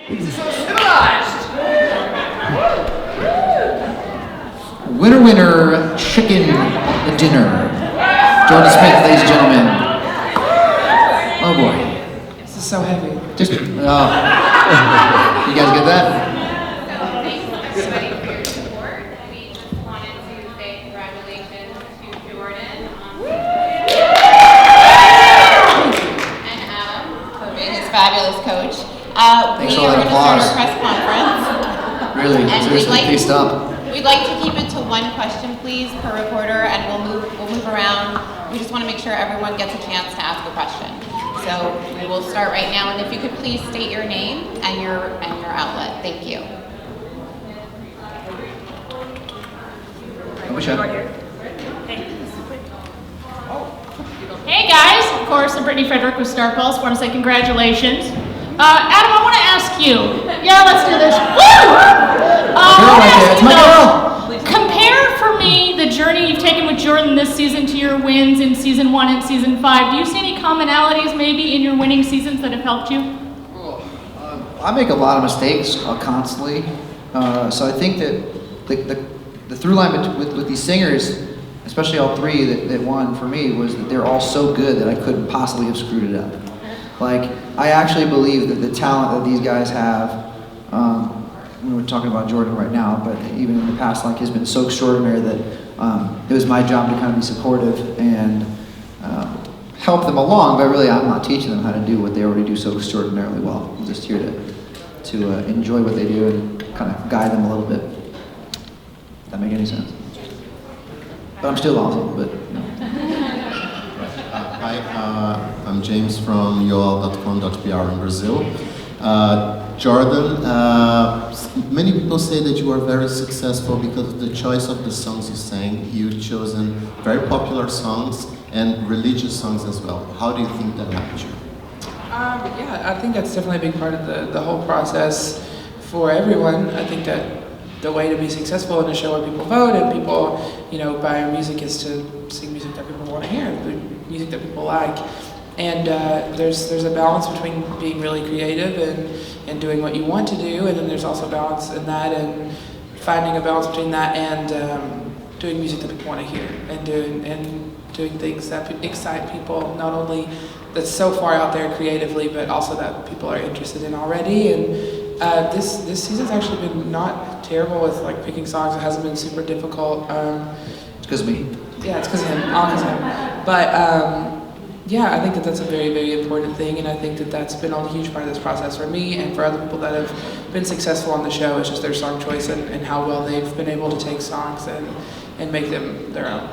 So civilized! Winner, winner, chicken dinner. Jordan Smith, ladies and gentlemen. Oh boy. This is so heavy. Just, you guys get that? So thanks everybody for your support. We just wanted to say congratulations to Jordan and Adam for being his fabulous coach. Thanks for all that We're going to start applause. a press conference. Really, And seriously, please stop. We'd like to keep it to one question, please, per reporter, and we'll move around. We just want to make sure everyone gets a chance to ask a question. So we will start right now, and if you could please state your name and your outlet. Thank you. Hey guys, of course, I'm Brittany Frederick with Star Pulse. Want to say congratulations. Adam, I want to ask you. Yeah, let's do this. Woo! It's my girl. Compare for me the journey you've taken with Jordan this season to your wins in season 1 and season 5. Do you see any commonalities maybe in your winning seasons that have helped you? I make a lot of mistakes constantly, so I think that the through line with these singers, especially all three that won for me, was that they're all so good that I couldn't possibly have screwed it up. Like, I actually believe that the talent that these guys have, we're talking about Jordan right now, but even in the past, like, has been so extraordinary that it was my job to kind of be supportive and help them along, but really I'm not teaching them how to do what they already do so extraordinarily well. I'm just here to enjoy what they do and kind of guide them a little bit. Does that make any sense? But I'm still awesome, but you know. Hi, I'm James from yoal.com.br in Brazil. Jordan, many people say that you are very successful because of the choice of the songs you sang. You've chosen very popular songs and religious songs as well. How do you think that helped you? Yeah, I think that's definitely a big part of the whole process for everyone. I think that the way to be successful in a show where people vote and people, buy music is to sing music that people want to hear, music that people like. And there's a balance between being really creative and doing what you want to do, and then there's also balance in that and finding a balance between that and doing music that people want to hear and doing things that excite people, not only that's so far out there creatively, but also that people are interested in already. And this season's actually been not terrible with like picking songs. It hasn't been super difficult. It's because of me. Yeah, it's because of him, all because of him. But yeah, I think that that's a very, very important thing, and I think that that's been a huge part of this process for me and for other people that have been successful on the show. It's just their song choice and how well they've been able to take songs and make them their own.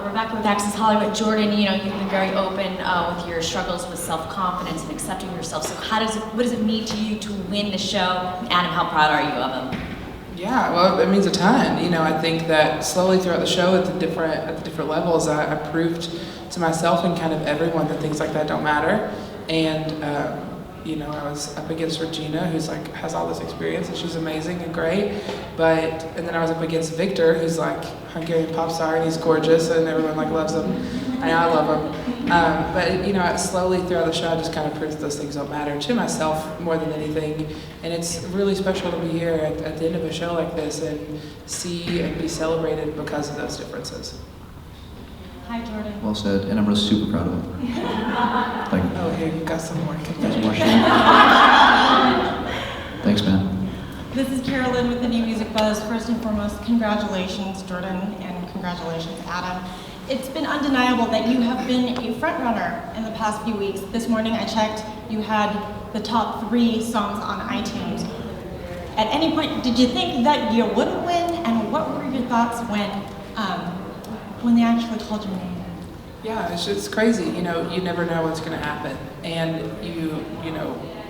Rebecca with Access Hollywood. Jordan, you've been very open with your struggles with self-confidence and accepting yourself. So what does it mean to you to win the show? Adam, how proud are you of him? Yeah, well, it means a ton. I think that slowly throughout the show at the different levels, I proved to myself and kind of everyone that things like that don't matter. And I was up against Regina, who's like has all this experience and she's amazing and great. And then I was up against Victor, who's like Hungarian pop star and he's gorgeous and everyone like loves him, and I love him. But slowly throughout the show, I just kind of proved that those things don't matter to myself more than anything. And it's really special to be here at the end of a show like this and see and be celebrated because of those differences. Hi, Jordan. Well said, and I'm really super proud of him. Here, you got some more. Thanks, man. This is Carolyn with the New Music Buzz. First and foremost, congratulations, Jordan, and congratulations, Adam. It's been undeniable that you have been a frontrunner in the past few weeks. This morning I checked, you had the top 3 songs on iTunes. At any point, did you think that you wouldn't win? And what were your thoughts when they actually called your name? Yeah, it's crazy. You never know what's going to happen, and you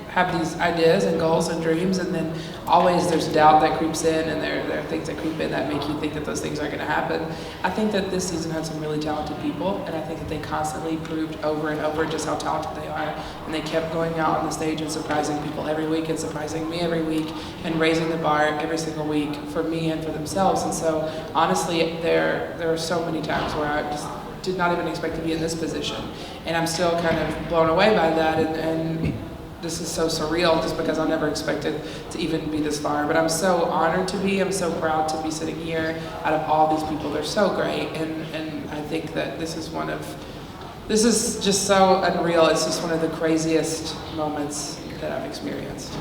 have these ideas and goals and dreams, and then always there's doubt that creeps in, and there are things that creep in that make you think that those things are going to happen. I think that this season had some really talented people, and I think that they constantly proved over and over just how talented they are, and they kept going out on the stage and surprising people every week, and surprising me every week, and raising the bar every single week for me and for themselves. And so honestly, there are so many times where I just did not even expect to be in this position, and I'm still kind of blown away by that, and this is so surreal just because I never expected to even be this far. But I'm so honored to be. I'm so proud to be sitting here out of all these people. They're so great, and I think that this is just so unreal. It's just one of the craziest moments that I've experienced.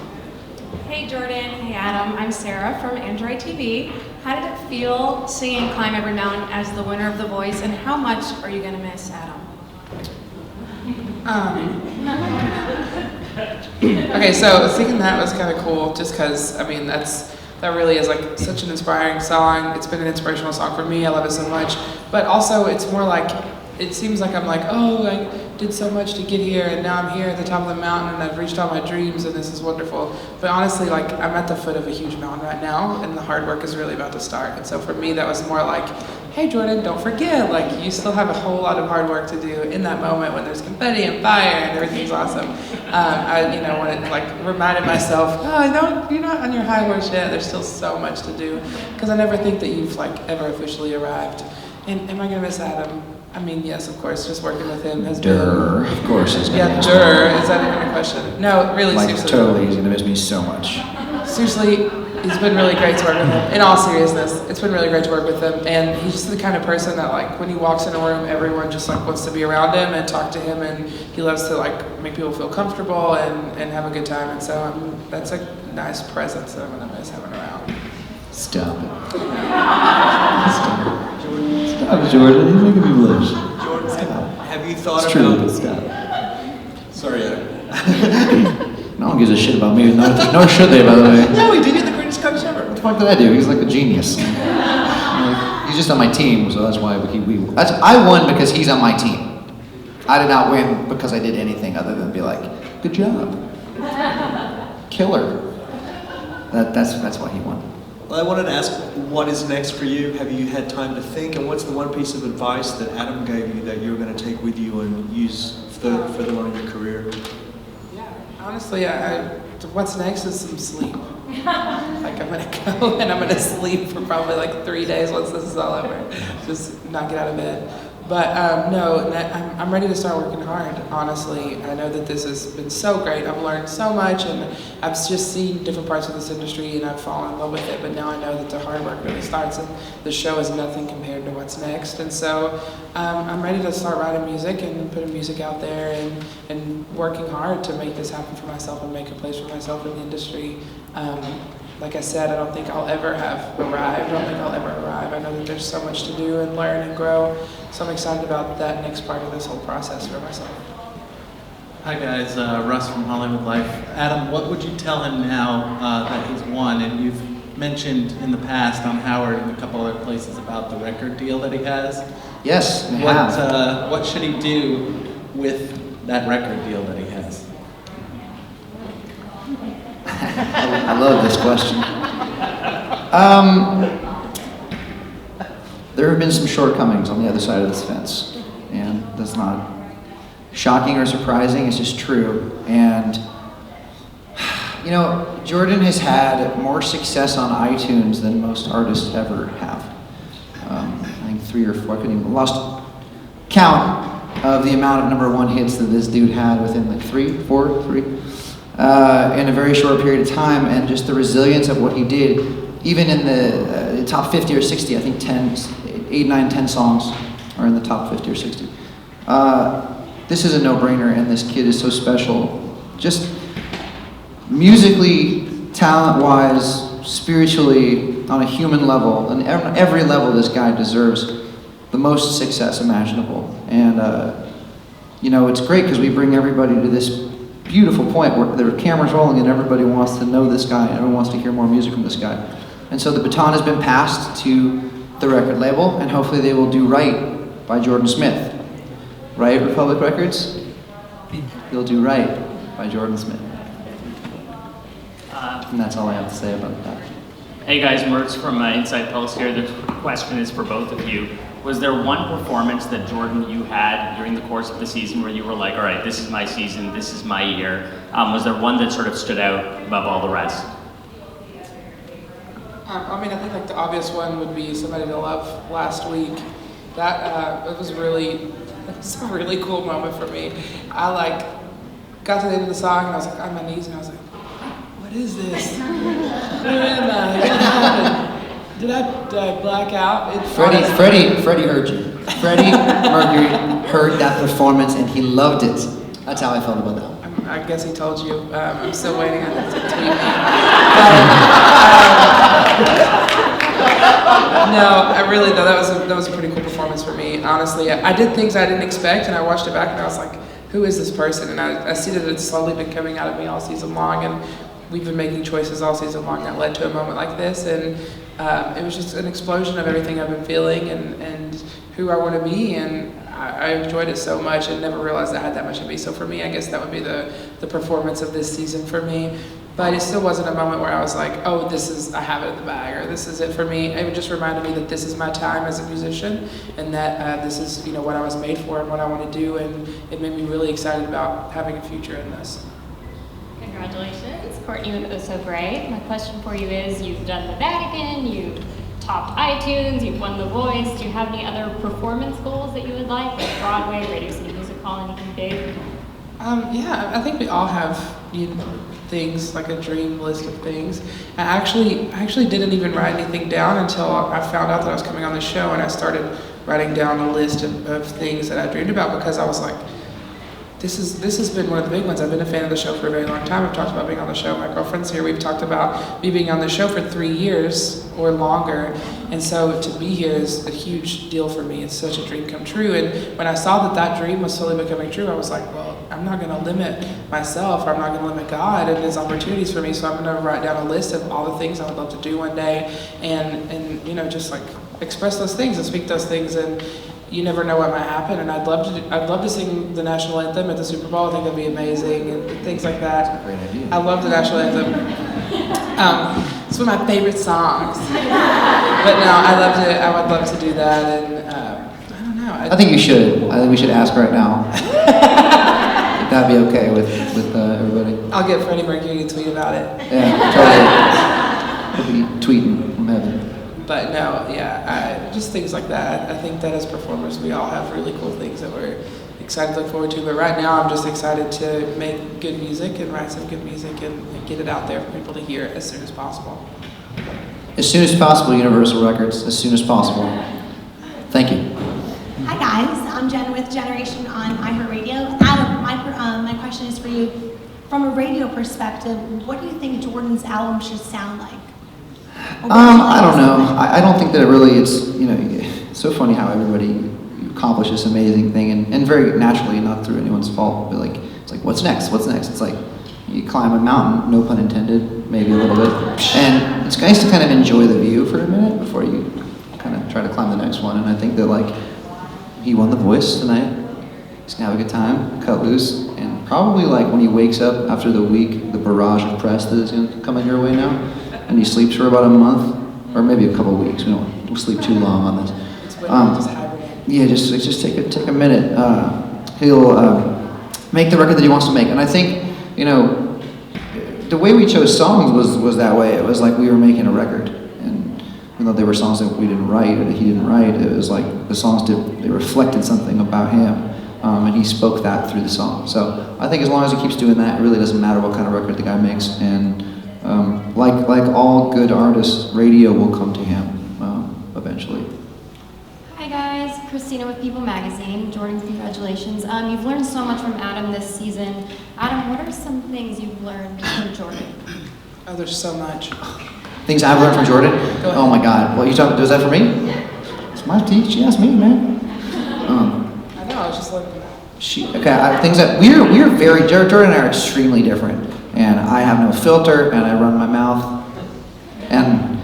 Hey Jordan, hey Adam, I'm Sarah from Android TV. How did it feel singing Climb Every Mountain as the winner of The Voice, and how much are you going to miss Adam? Okay, so singing that was kind of cool just because, I mean, that really is like such an inspiring song. It's been an inspirational song for me. I love it so much. But also it's more like, it seems like I'm like, oh, I did so much to get here and now I'm here at the top of the mountain and I've reached all my dreams and this is wonderful. But honestly, like I'm at the foot of a huge mountain right now and the hard work is really about to start. And so for me, that was more like, hey Jordan, don't forget, like you still have a whole lot of hard work to do in that moment when there's confetti and fire and everything's awesome. I wanted like reminded myself, oh, you're not on your high horse yet. There's still so much to do because I never think that you've like ever officially arrived. And am I gonna miss Adam? I mean, yes, of course. Just working with him has been. Of course, he's gonna miss me. Is that even a question? No, really, like, seriously. Totally, he's gonna miss me so much. Seriously, it's been really great to work with him. In all seriousness, it's been really great to work with him. And he's just the kind of person that, like, when he walks in a room, everyone just like wants to be around him and talk to him. And he loves to like make people feel comfortable and have a good time. And so that's a nice presence that I'm gonna miss having around. Stop it. Stop, Jordan. You're making me blush. Jordan, have you thought It's about... true, but stop. Sorry, Adam. No one gives a shit about me, nor should they, by the way. No, he did. You're the greatest coach ever. What the fuck did I do? He's like a genius. Like, he's just on my team, so that's why I won because he's on my team. I did not win because I did anything other than be like, good job. Killer. That's why he won. Well, I wanted to ask, what is next for you? Have you had time to think? And what's the one piece of advice that Adam gave you that you're going to take with you and use further on in your career? Yeah, honestly, what's next is some sleep. Like I'm gonna go and I'm gonna sleep for probably like 3 days once this is all over. Just not get out of bed. But I'm ready to start working hard, honestly. I know that this has been so great. I've learned so much and I've just seen different parts of this industry and I've fallen in love with it. But now I know that the hard work really starts and the show is nothing compared to what's next. And so I'm ready to start writing music and putting music out there and working hard to make this happen for myself and make a place for myself in the industry. Like I said, I don't think I'll ever have arrived. I don't think I'll ever arrive. I know that there's so much to do and learn and grow. So I'm excited about that next part of this whole process for myself. Hi guys, Russ from Hollywood Life. Adam, what would you tell him now that he's won? And you've mentioned in the past on Howard and a couple other places about the record deal that he has. Yes, I have. What should he do with that record deal that he has? I love this question. There have been some shortcomings on the other side of this fence, and that's not shocking or surprising, it's just true. And, you know, Jordan has had more success on iTunes than most artists ever have. I think 3 or 4, I couldn't even, lost count of the amount of #1 hits that this dude had within like 3 in a very short period of time, and just the resilience of what he did, even in the top 50 or 60, I think 8, 9, 10 songs are in the top 50 or 60. This is a no-brainer, and this kid is so special. Just musically, talent-wise, spiritually, on a human level, on every level, this guy deserves the most success imaginable. And, you know, it's great because we bring everybody to this beautiful point where the camera's rolling and everybody wants to know this guy and everyone wants to hear more music from this guy. And so the baton has been passed to the record label, and hopefully they will do right by Jordan Smith. Right, Republic Records? You'll do right by Jordan Smith. And that's all I have to say about that. Hey guys, Mertz from Inside Pulse here. The question is for both of you. Was there one performance that, Jordan, you had during the course of the season where you were like, all right, this is my season, this is my year? Was there one that sort of stood out above all the rest? I mean, I think like the obvious one would be Somebody to Love last week. It was a really cool moment for me. I got to the end of the song and I was like on my knees and I was like, what is this? Where am I? What happened? Did I black out? Freddie heard you. Freddie Mercury heard that performance and he loved it. That's how I felt about that. I guess he told you. I'm still waiting on him to tweet me. No, I really though that was a pretty cool performance for me. Honestly, I did things I didn't expect, and I watched it back, and I was like, "Who is this person?" And I see that it's slowly been coming out of me all season long, and we've been making choices all season long that led to a moment like this, and it was just an explosion of everything I've been feeling and who I want to be, and I enjoyed it so much and never realized I had that much in me. So for me, I guess that would be the performance of this season for me. But it still wasn't a moment where I was like, oh, I have it in the bag, or this is it for me. It just reminded me that this is my time as a musician, and that this is what I was made for and what I want to do, and it made me really excited about having a future in this. Congratulations, Courtney with Oh So Great. My question for you is, you've done the Vatican, you've topped iTunes, you've won The Voice. Do you have any other performance goals that you would like Broadway, Radio City Music Hall, anything big? Yeah, I think we all have things, like a dream list of things. I actually didn't even write anything down until I found out that I was coming on the show, and I started writing down a list of things that I dreamed about, because I was like, this has been one of the big ones. I've been a fan of the show for a very long time. I've talked about being on the show. My girlfriend's here. We've talked about me being on the show for 3 years or longer. And so to be here is a huge deal for me. It's such a dream come true. And when I saw that dream was slowly becoming true, I was like, well, I'm not going to limit myself. I'm not going to limit God and His opportunities for me. So I'm going to write down a list of all the things I would love to do one day, and just like express those things and speak those things. And you never know what might happen, and I'd love to sing the national anthem at the Super Bowl. I think that'd be amazing, and things like that. Great idea. I love the national anthem. It's one of my favorite songs. But no, I would love to do that, and I don't know. I think you should. I think we should ask right now. If that'd be okay with everybody. I'll get Freddie Mercury to tweet about it. Yeah, totally. He'll be tweeting from heaven. But no, just things like that. I think that as performers, we all have really cool things that we're excited to look forward to. But right now, I'm just excited to make good music and write some good music and get it out there for people to hear as soon as possible. As soon as possible, Universal Records. As soon as possible. Thank you. Hi guys, I'm Jen with Generation on iHeartRadio. Adam, my question is for you. From a radio perspective, what do you think Jordan's album should sound like? I don't know. I don't think that it's so funny how everybody accomplishes this amazing thing, and very naturally, not through anyone's fault, but it's like, what's next? It's like, you climb a mountain, no pun intended, maybe a little bit, and it's nice to kind of enjoy the view for a minute before you kind of try to climb the next one, and I think that he won The Voice tonight. He's gonna have a good time, cut loose, and probably when he wakes up after the week, the barrage of press that is gonna come in your way now, and he sleeps for about a month, or maybe a couple of weeks. We don't sleep too long on this. Yeah, just take a minute. He'll make the record that he wants to make, and I think the way we chose songs was that way. It was like we were making a record, and even though they were songs that we didn't write or that he didn't write, it was like the songs they reflected something about him, and he spoke that through the song. So I think as long as he keeps doing that, it really doesn't matter what kind of record the guy makes, and like all good artists, radio will come to him eventually. Hi guys, Christina with People Magazine. Jordan, congratulations. You've learned so much from Adam this season. Adam, what are some things you've learned from Jordan? Oh, there's so much. Things I've learned from Jordan? Oh my God. What, you talking, was that for me? It's my teach. She asked me, man. I know, I was just looking. Things that we're very, Jordan and I are extremely different. And I have no filter, and I run my mouth. And,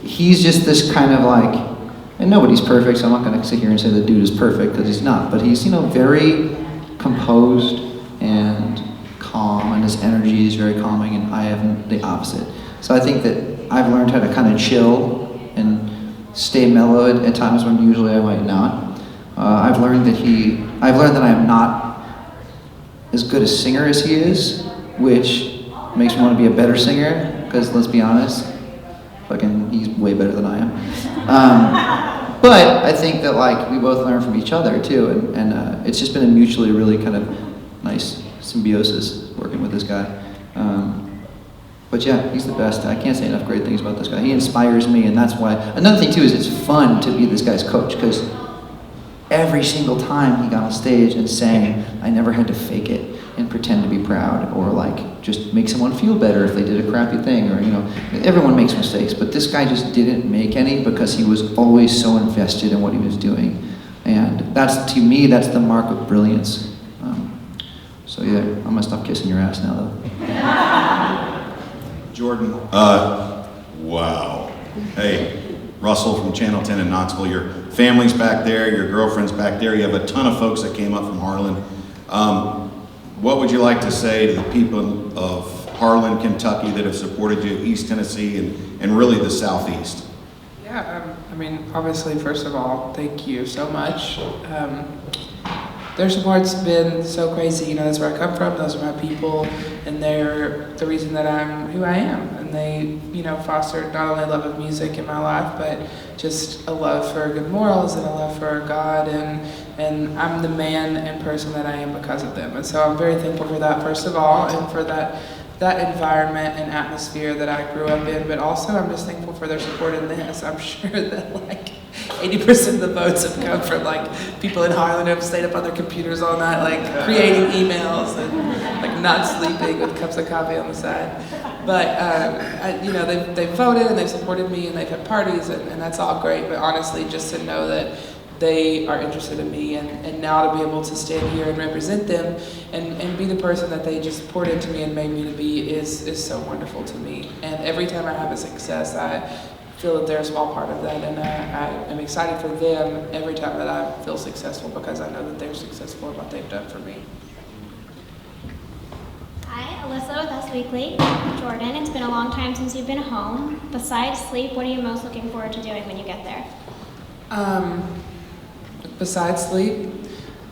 he's just this kind of and nobody's perfect, so I'm not going to sit here and say the dude is perfect, because he's not. But he's, very composed and calm, and his energy is very calming, and I have the opposite. So I think that I've learned how to kind of chill and stay mellow at times when usually I might not. I've learned that I am not as good a singer as he is, which makes me want to be a better singer, because let's be honest, he's way better than I am. But I think that we both learn from each other too, and it's just been a mutually really kind of nice nice symbiosis working with this guy. But yeah, he's the best. I can't say enough great things about this guy. He inspires me, and that's why. Another thing too is it's fun to be this guy's coach, because every single time he got on stage and sang, I never had to fake it and pretend to be proud or like just make someone feel better if they did a crappy thing, or everyone makes mistakes, but this guy just didn't make any because he was always so invested in what he was doing. And that's, to me, that's the mark of brilliance. So yeah, I'm gonna stop kissing your ass now though. Jordan, wow. Hey, Russell from Channel 10 in Knoxville. Your family's back there, your girlfriend's back there. You have a ton of folks that came up from Harlan. What would you like to say to the people of Harlan, Kentucky that have supported you, East Tennessee, and really the Southeast? Yeah, I mean, obviously, first of all, thank you so much. Their support's been so crazy. That's where I come from, those are my people, and they're the reason that I'm who I am. And they, fostered not only a love of music in my life, but just a love for good morals and a love for God, and I'm the man and person that I am because of them. And so I'm very thankful for that, first of all, and for that environment and atmosphere that I grew up in, but also I'm just thankful for their support in this. I'm sure that 80% of the votes have come from people in Harlan who have stayed up on their computers all night, creating emails and not sleeping with cups of coffee on the side. But they've voted and they've supported me and they've had parties and that's all great. But honestly, just to know that they are interested in me, and now to be able to stand here and represent them and be the person that they just poured into me and made me to be is so wonderful to me. And every time I have a success, I feel that they're a small part of that, and I am excited for them every time that I feel successful, because I know that they're successful in what they've done for me. Hi, Alyssa with Us Weekly. Jordan, it's been a long time since you've been home. Besides sleep, what are you most looking forward to doing when you get there? Besides sleep,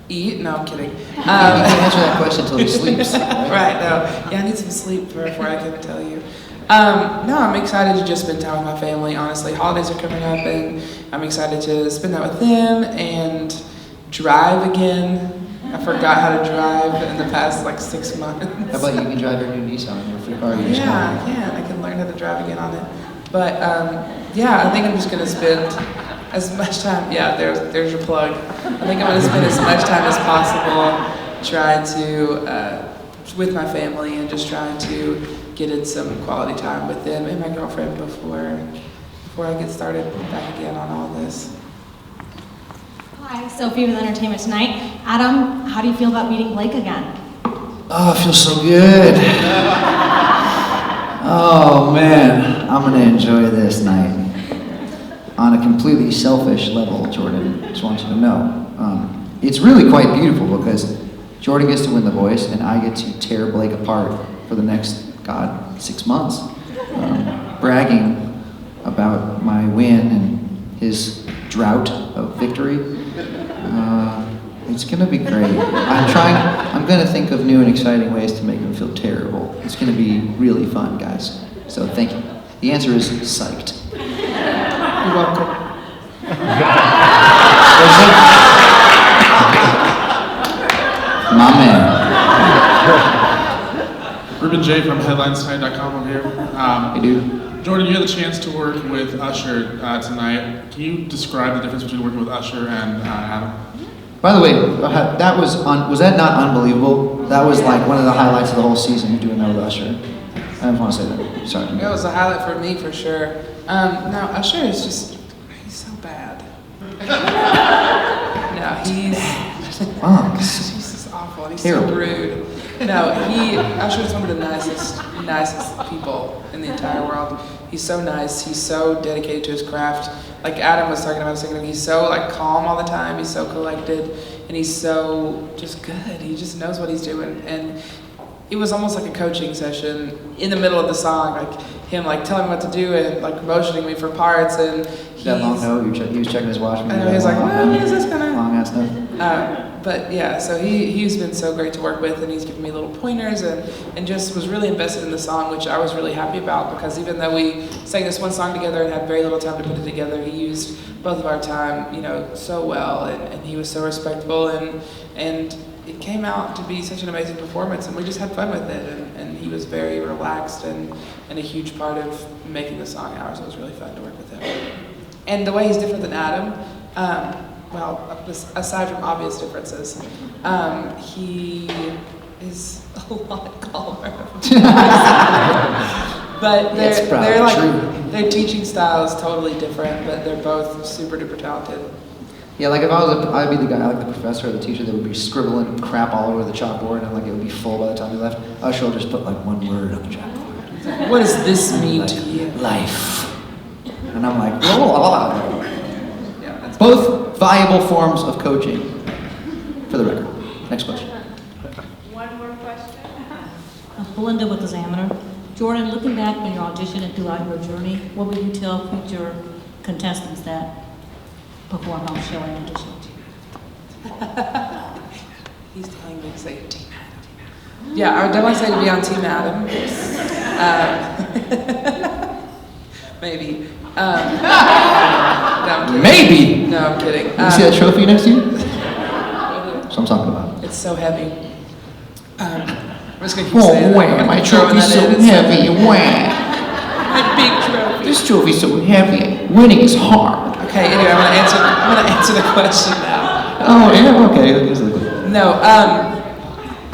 eat? No, I'm kidding. You can't answer that question until he sleeps. Right, no. Yeah, I need some sleep before I can tell you. No, I'm excited to just spend time with my family, honestly. Holidays are coming up, and I'm excited to spend that with them and drive again. I forgot how to drive in the past 6 months. How about you can drive your new Nissan, your free car? Yeah, I can learn how to drive again on it. But I think I'm just going to spend as much time, there's your plug. I think I'm going to spend as much time as possible trying to, with my family, and just trying to get in some quality time with them and my girlfriend before I get started back again on all this. Hi, Sophie with Entertainment Tonight. Adam, how do you feel about meeting Blake again? Oh, it feels so good. Oh man, I'm gonna enjoy this night. On a completely selfish level, Jordan, just want you to know. It's really quite beautiful because Jordan gets to win The Voice and I get to tear Blake apart for the next, 6 months. Bragging about my win and his drought of victory. It's gonna be great. I'm gonna think of new and exciting ways to make him feel terrible. It's gonna be really fun, guys. So thank you. The answer is psyched. You're welcome. My man. Ruben J from HeadlinesTonight.com. I'm here. Hey, dude. Jordan, you had the chance to work with Usher tonight. Can you describe the difference between working with Usher and Adam? By the way, that was that not unbelievable? That was one of the highlights of the whole season, you doing that with Usher. I didn't want to say that. Sorry. It was a highlight for me, for sure. No, Usher is he's so bad. No, he's just awful. He's terrible. So rude. No, Usher is one of the nicest people in the entire world. He's so nice. He's so dedicated to his craft. Like Adam was talking about a second ago, he's so calm all the time. He's so collected, and he's so just good. He just knows what he's doing. And it was almost like a coaching session in the middle of the song, him telling me what to do and motioning me for parts. And That long note, he was checking his watch. I know, he was when is this gonna? Long ass note. But yeah, so he's been so great to work with, and he's given me little pointers and just was really invested in the song, which I was really happy about, because even though we sang this one song together and had very little time to put it together, he used both of our time, so well, and he was so respectful, and it came out to be such an amazing performance, and we just had fun with it, and he was very relaxed and a huge part of making the song ours. It was really fun to work with him. And the way he's different than Adam, well, aside from obvious differences, he is a lot calmer. But their teaching style is totally different, but they're both super duper talented. Yeah, like if I'd be the guy, like the professor or the teacher that would be scribbling crap all over the chalkboard and like it would be full by the time he left. Usher will just put like one word on the chalkboard. What does this mean to you? Life. And I'm like, oh, yeah, both valuable forms of coaching, for the record. Next question. One more question. Belinda with Examiner. Jordan, looking back on your audition and throughout your journey, what would you tell future contestants that perform on the show and audition? He's telling me to say Team Adam. Yeah, I would definitely say to be on Team Adam. Maybe. No, I'm kidding. Maybe? No, I'm kidding. You see that trophy next to you? That's what I'm talking about. It's so heavy. I'm just going to keep saying that. My trophy's so heavy. My big trophy. This trophy's so heavy. Winning is hard. Okay, anyway, I'm gonna answer the question now. Oh, yeah, okay. No,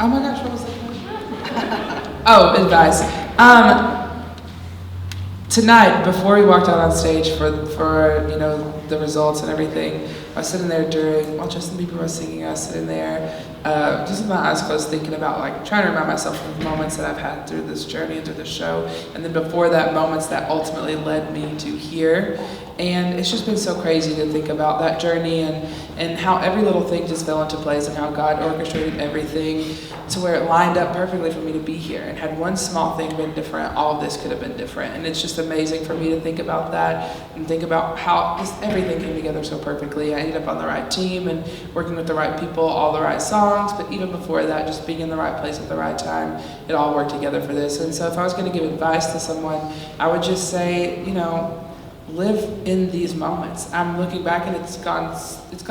oh my gosh, what was the question? Oh, advice. Tonight, before we walked out on stage for the results and everything, I was sitting there while Justin Bieber was singing, I was sitting there, just with my eyes closed, thinking about, like, trying to remind myself of moments that I've had through this journey and through this show, and then before that, moments that ultimately led me to here. And it's just been so crazy to think about that journey and how every little thing just fell into place and how God orchestrated everything to where it lined up perfectly for me to be here. And had one small thing been different, all of this could have been different. And it's just amazing for me to think about that and think about how just everything came together so perfectly. I ended up on the right team and working with the right people, all the right songs, but even before that, just being in the right place at the right time, it all worked together for this. And so if I was going to give advice to someone, I would just say, live in these moments. I'm looking back and it's gone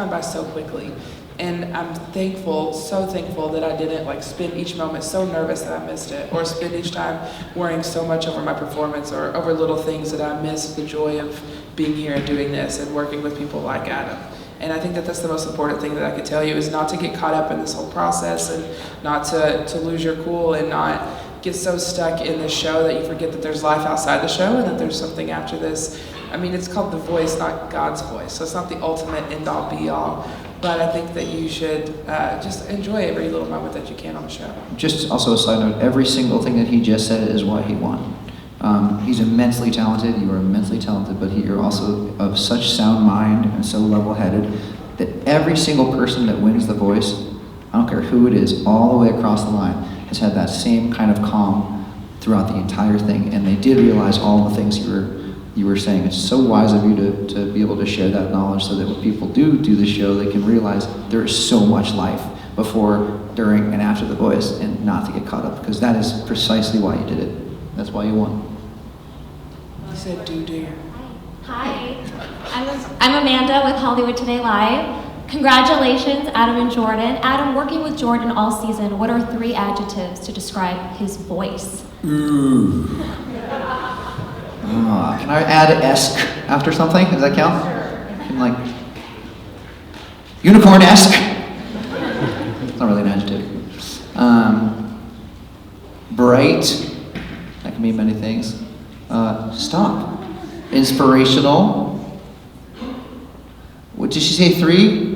by so quickly. And I'm so thankful that I didn't spend each moment so nervous that I missed it, or spend each time worrying so much over my performance or over little things that I missed the joy of being here and doing this and working with people like Adam. And I think that that's the most important thing that I could tell you, is not to get caught up in this whole process and not to lose your cool and not get so stuck in the show that you forget that there's life outside the show and that there's something after this. I mean, it's called The Voice, not God's voice. So it's not the ultimate end-all, be-all. But I think that you should just enjoy every little moment that you can on the show. Just also a side note, every single thing that he just said is why he won. He's immensely talented, you are immensely talented, but you're also of such sound mind and so level-headed that every single person that wins The Voice, I don't care who it is, all the way across the line, has had that same kind of calm throughout the entire thing. And they did realize all the things you were saying. It's so wise of you to be able to share that knowledge so that when people do the show, they can realize there is so much life before, during, and after The Voice, and not to get caught up, because that is precisely why you did it. That's why you won. You said do. Hi, I'm Amanda with Hollywood Today Live. Congratulations, Adam and Jordan. Adam, working with Jordan all season, what are 3 adjectives to describe his voice? Ooh. Can I add esque after something? Does that count? Unicorn-esque? It's not really an adjective. Bright. That can mean many things. Stop. Inspirational. What did she say, 3?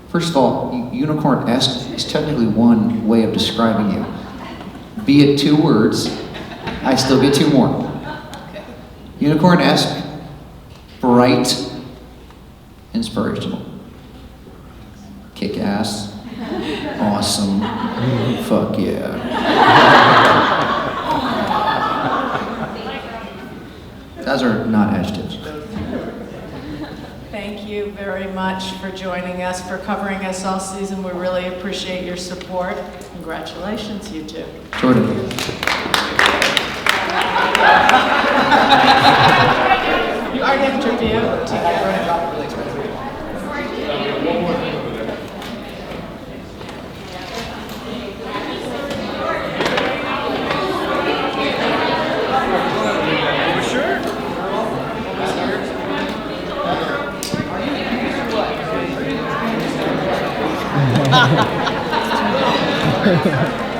First of all, unicorn-esque is technically one way of describing you. Be it 2 words, I still get 2 more. Unicorn-esque, bright, inspirational. Kick-ass, awesome, fuck yeah. Those are not adjectives. Thank you very much for joining us, for covering us all season. We really appreciate your support. Congratulations, you two. Jordan. Our interview. Thank you.